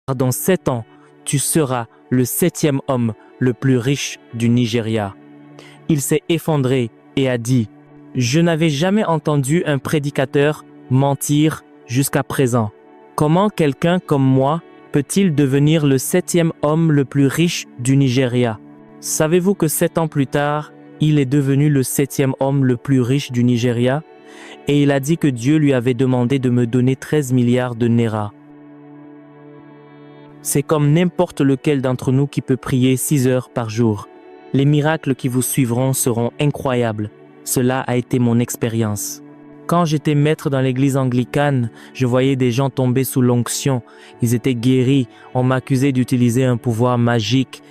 Dans 7 ans, tu seras le 7e homme le plus riche du Nigeria. Il s'est effondré et a dit, « Je n'avais jamais entendu un prédicateur mentir jusqu'à présent. Comment quelqu'un comme moi peut-il devenir le 7e homme le plus riche du Nigeria? » Savez-vous que 7 ans plus tard, il est devenu le 7e homme le plus riche du Nigeria? Et il a dit que Dieu lui avait demandé de me donner 13 milliards de naira. C'est comme n'importe lequel d'entre nous qui peut prier 6 heures par jour. Les miracles qui vous suivront seront incroyables. Cela a été mon expérience. Quand j'étais maître dans l'église anglicane, je voyais des gens tomber sous l'onction. Ils étaient guéris. On m'accusait d'utiliser un pouvoir magique.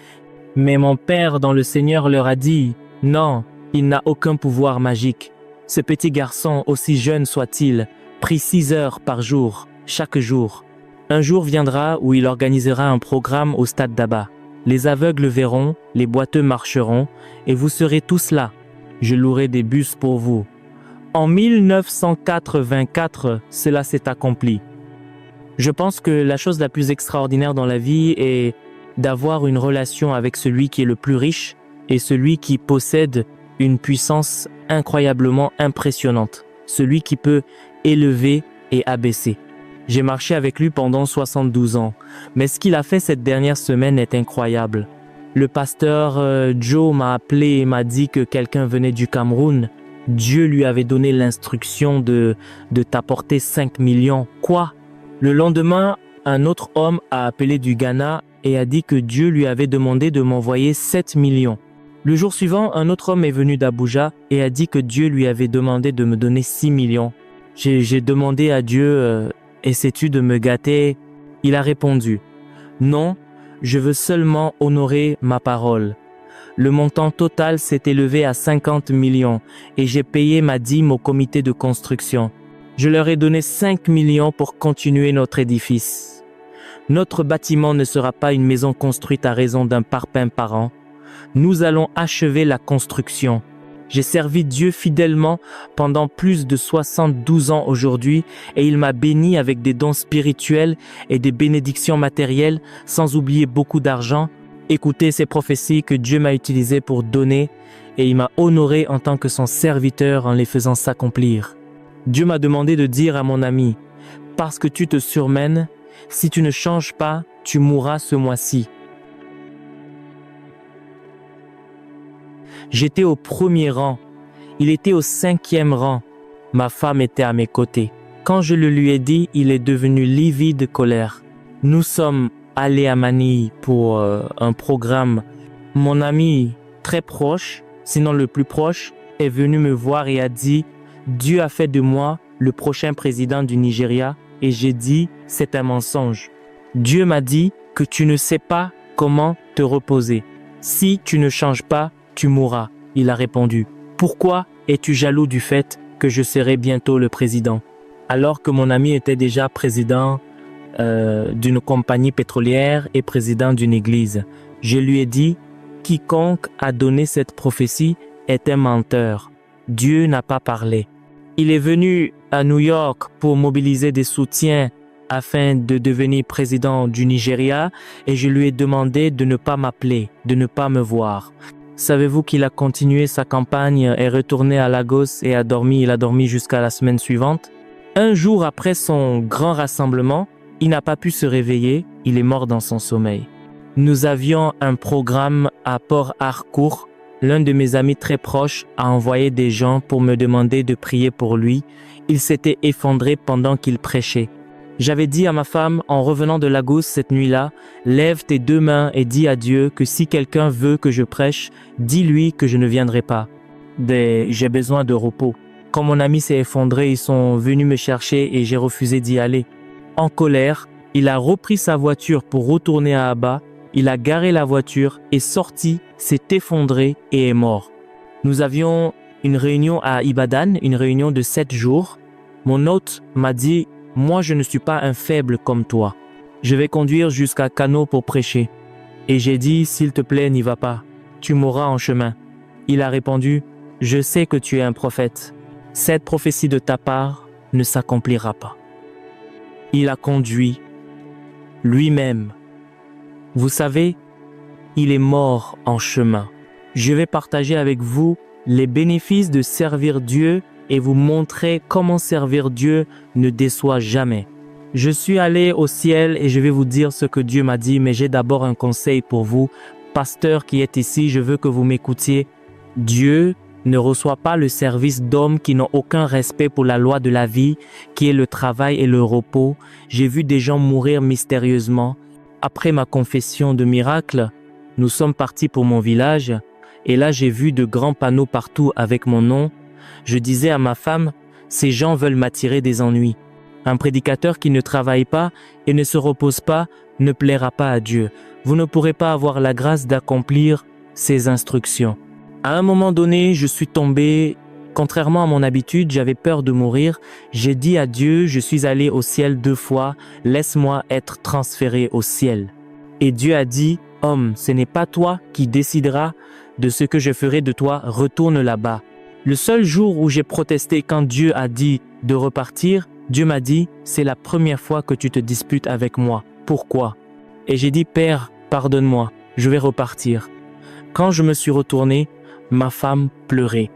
Mais mon père dans le Seigneur leur a dit, « Non, il n'a aucun pouvoir magique. Ce petit garçon, aussi jeune soit-il, prie 6 heures par jour, chaque jour. Un jour viendra où il organisera un programme au stade d'Abba. Les aveugles verront, les boiteux marcheront, et vous serez tous là. Je louerai des bus pour vous. » En 1984, cela s'est accompli. Je pense que la chose la plus extraordinaire dans la vie est d'avoir une relation avec celui qui est le plus riche et celui qui possède une puissance incroyablement impressionnante, celui qui peut élever et abaisser. J'ai marché avec lui pendant 72 ans, mais ce qu'il a fait cette dernière semaine est incroyable. Le pasteur Joe m'a appelé et m'a dit que quelqu'un venait du Cameroun. Dieu lui avait donné l'instruction de t'apporter 5 millions. Quoi? Le lendemain, un autre homme a appelé du Ghana et a dit que Dieu lui avait demandé de m'envoyer 7 millions. Le jour suivant, un autre homme est venu d'Abuja et a dit que Dieu lui avait demandé de me donner 6 millions. J'ai demandé à Dieu, essaies-tu de me gâter? Il a répondu, non, je veux seulement honorer ma parole. Le montant total s'est élevé à 50 millions et j'ai payé ma dîme au comité de construction. Je leur ai donné 5 millions pour continuer notre édifice. Notre bâtiment ne sera pas une maison construite à raison d'un parpaing par an. Nous allons achever la construction. J'ai servi Dieu fidèlement pendant plus de 72 ans aujourd'hui et il m'a béni avec des dons spirituels et des bénédictions matérielles, sans oublier beaucoup d'argent. Écoutez ces prophéties que Dieu m'a utilisées pour donner et il m'a honoré en tant que son serviteur en les faisant s'accomplir. Dieu m'a demandé de dire à mon ami, « Parce que tu te surmènes, si tu ne changes pas, tu mourras ce mois-ci. » J'étais au 1er rang. Il était au 5e rang. Ma femme était à mes côtés. Quand je le lui ai dit, il est devenu livide de colère. Nous sommes allés à Manille pour un programme. Mon ami très proche, sinon le plus proche, est venu me voir et a dit « Dieu a fait de moi le prochain président du Nigeria. » Et j'ai dit « C'est un mensonge. » Dieu m'a dit que tu ne sais pas comment te reposer. Si tu ne changes pas, tu mourras. Il a répondu, pourquoi es-tu jaloux du fait que je serai bientôt le président? Alors que mon ami était déjà président d'une compagnie pétrolière et président d'une église. Je lui ai dit, quiconque a donné cette prophétie est un menteur. Dieu n'a pas parlé. Il est venu à New York pour mobiliser des soutiens afin de devenir président du Nigeria et je lui ai demandé de ne pas m'appeler, de ne pas me voir. Savez-vous qu'il a continué sa campagne, est retourné à Lagos et il a dormi jusqu'à la semaine suivante? Un jour après son grand rassemblement, il n'a pas pu se réveiller, il est mort dans son sommeil. Nous avions un programme à Port Harcourt. L'un de mes amis très proches a envoyé des gens pour me demander de prier pour lui. Il s'était effondré pendant qu'il prêchait. J'avais dit à ma femme, en revenant de Lagos cette nuit-là, lève tes 2 mains et dis à Dieu que si quelqu'un veut que je prêche, dis-lui que je ne viendrai pas. J'ai besoin de repos. Quand mon ami s'est effondré, ils sont venus me chercher et j'ai refusé d'y aller. En colère, il a repris sa voiture pour retourner à Abba. Il a garé la voiture, est sorti, s'est effondré et est mort. Nous avions une réunion à Ibadan, une réunion de 7 jours. Mon hôte m'a dit, moi je ne suis pas un faible comme toi. Je vais conduire jusqu'à Kano pour prêcher. Et j'ai dit, s'il te plaît, n'y va pas. Tu mourras en chemin. Il a répondu, je sais que tu es un prophète. Cette prophétie de ta part ne s'accomplira pas. Il a conduit lui-même. Vous savez, il est mort en chemin. Je vais partager avec vous les bénéfices de servir Dieu et vous montrer comment servir Dieu ne déçoit jamais. Je suis allé au ciel et je vais vous dire ce que Dieu m'a dit, mais j'ai d'abord un conseil pour vous. Pasteur qui est ici, je veux que vous m'écoutiez. Dieu ne reçoit pas le service d'hommes qui n'ont aucun respect pour la loi de la vie, qui est le travail et le repos. J'ai vu des gens mourir mystérieusement. Après ma confession de miracle, nous sommes partis pour mon village et là j'ai vu de grands panneaux partout avec mon nom. Je disais à ma femme, ces gens veulent m'attirer des ennuis. Un prédicateur qui ne travaille pas et ne se repose pas ne plaira pas à Dieu. Vous ne pourrez pas avoir la grâce d'accomplir ses instructions. À un moment donné, je suis tombé. Contrairement à mon habitude, j'avais peur de mourir. J'ai dit à Dieu, je suis allé au ciel 2 fois, laisse-moi être transféré au ciel. Et Dieu a dit, homme, ce n'est pas toi qui décideras de ce que je ferai de toi, retourne là-bas. Le seul jour où j'ai protesté quand Dieu a dit de repartir, Dieu m'a dit, c'est la première fois que tu te disputes avec moi. Pourquoi? Et j'ai dit, Père, pardonne-moi, je vais repartir. Quand je me suis retourné, ma femme pleurait.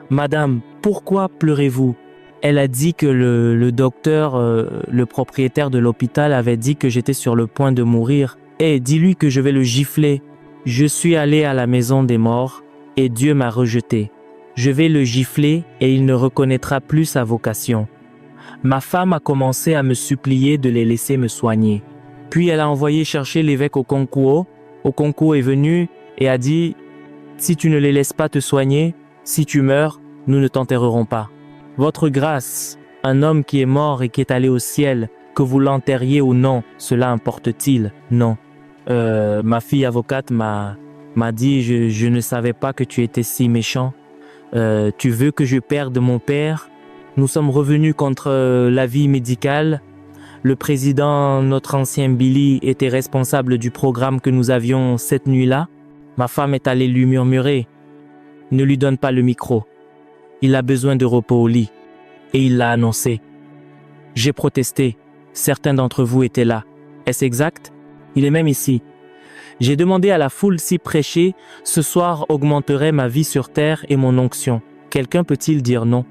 Madame, pourquoi pleurez-vous? Elle a dit que le docteur, le propriétaire de l'hôpital avait dit que j'étais sur le point de mourir. Eh, dis-lui que je vais le gifler. Je suis allé à la maison des morts et Dieu m'a rejeté. Je vais le gifler et il ne reconnaîtra plus sa vocation. Ma femme a commencé à me supplier de les laisser me soigner. Puis elle a envoyé chercher l'évêque Okonkwo. Okonkwo est venu et a dit « Si tu ne les laisses pas te soigner, si tu meurs, nous ne t'enterrerons pas. Votre grâce, un homme qui est mort et qui est allé au ciel, que vous l'enterriez ou non, cela importe-t-il? Non. Ma fille avocate m'a dit je ne savais pas que tu étais si méchant. Tu veux que je perde mon père? Nous sommes revenus contre l'avis médical. Le président, notre ancien Billy, était responsable du programme que nous avions cette nuit-là. Ma femme est allée lui murmurer « Ne lui donne pas le micro. Il a besoin de repos au lit. » Et il l'a annoncé. J'ai protesté. Certains d'entre vous étaient là. Est-ce exact? Il est même ici. J'ai demandé à la foule si prêcher ce soir augmenterait ma vie sur terre et mon onction. Quelqu'un peut-il dire non?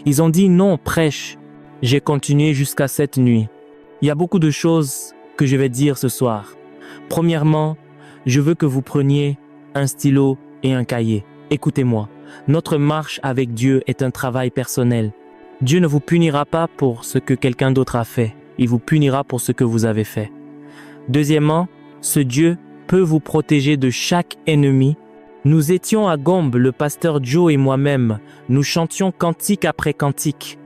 Ils ont dit non, prêche. J'ai continué jusqu'à cette nuit. Il y a beaucoup de choses que je vais dire ce soir. Premièrement, je veux que vous preniez un stylo et un cahier. Écoutez-moi, notre marche avec Dieu est un travail personnel. Dieu ne vous punira pas pour ce que quelqu'un d'autre a fait. Il vous punira pour ce que vous avez fait. Deuxièmement, ce Dieu peut vous protéger de chaque ennemi. Nous étions à Gombe, le pasteur Joe et moi-même. Nous chantions cantique après cantique.